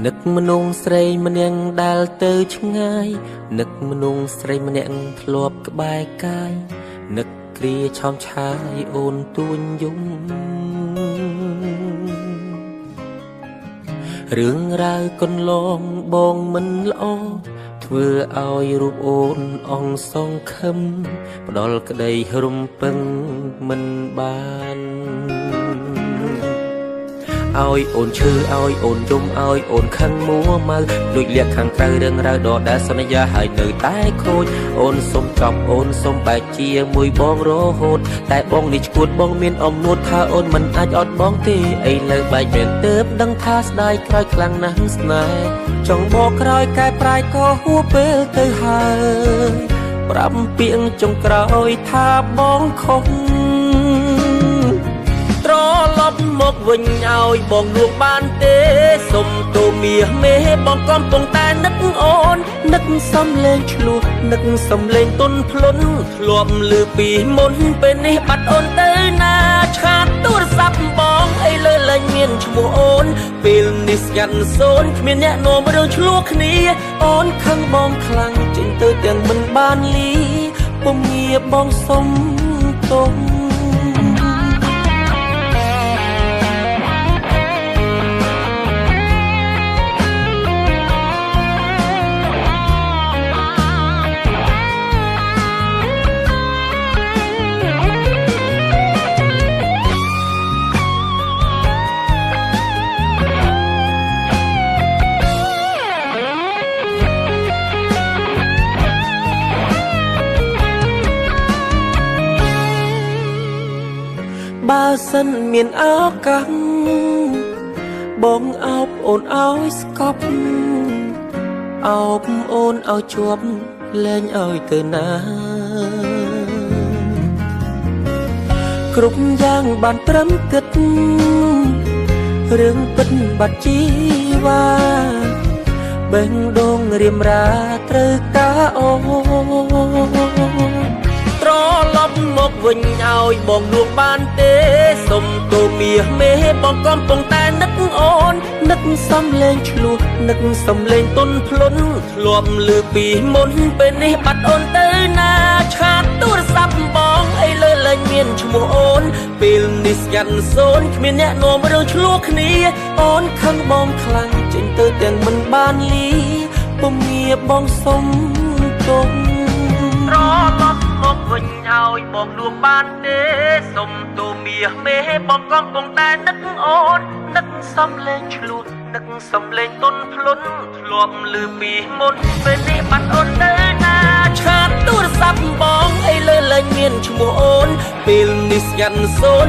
นึกมนุงស្រីម្នាក់ដែលទៅឆ្ងាយនឹកមនុងស្រីម្នាក់ធ្លាប់ក្បែរកាយនឹកគ្រាឆោមឆាយអូនទួញយំរឿងរ៉ាវកន្លងបងមិនល្អធ្វើឲ្យរូបអូនអងសងខឹមផ្ដល់ក្តីរំពឹងមិនបានឲ្យអូនឈឺឲ្យអូនយំឲ្យអូនខឹងមួម៉ៅដូចលៀកខាងក្រៅរឿងរ៉ាវដដែលសន្យាហើយនៅតែខូចអូនសុំចប់អូនសុំបែកជាមួយបងរហូតតែបងនេះឈួតបងមានអំនួតថាអូនមិនអាចអត់បងទេឥឡូវបែកមែនទើបដឹងថាស្ដាយក្រោយខ្លាំងណាស់ស្នេហ៍ចង់បកក្រោយកែប្រែក៏ហួពេលទៅហើយប្រាប់ពាក្យចុងក្រោយថាបងខុសត្រឡប់មកវិញឲ្យបងលួងបានទេសុំតូមាសមេបងកំពុងតែនឹកអូននឹកសំលេងឆ្លោះនឹកសំលេងទុនភ្លុនធ្លាប់លឺពីមុនពេលនេះបាត់អូនទៅណាឆាតទូរស័ព្ទបងអីលើលែងមានឈ្មោះអូនពេលនេះស្ងាត់សូនគ្មានអ្នកនាំរឿងឆ្លោះគ្នាអូនខឹងបងខ្លាំងចេញទៅទាំងមិនបានលីពុំងារបងសុំទុំបើសិនមានឱកាសបងអោបអូនឲ្យស្កប់អោបអូនឲ្យជាប់លែងឲ្យទៅណាគ្រប់យ៉ាងបានត្រឹមគិតរឿងពិតបាត់ជីវ៉ាបេះដូងរៀមរាត្រូវការអូត្រឡប់មកវិញឲ្យបងលួងបានទេសុំតូមាសមេបងកំពុងតែនឹកអូននឹកសំលេងឆ្លោះនឹកសំលេងទុនភ្លុនធ្លាប់លឺពីមុនពេលនេះបាត់អូនទៅណាឆាតទូរស័ព្ទបងអីលើលែងមានឈ្មោះអូនពេលនេះស្ងាត់សូនគ្មានអ្នកនាំរឿងឆ្លោះគ្នាអូនខឹងបងខ្លាំងចេញទៅទាំងមិនបានលីពុំងារបងសុំទុំត្រឡប់មកវិញឲ្យបងលួងបានទេសុំតូមាសមេបងកំពុងតែនឹកអូននឹកសំលេងឆ្លោះនឹកសំលេងទុនភ្លុនធ្លាប់លឺពីមុនពេលនេះបាត់អូនទៅណាឆាតទូរស័ព្ទបងអីលើលែងមានឈ្មោះអូនពេលនេះស្ងាត់សូន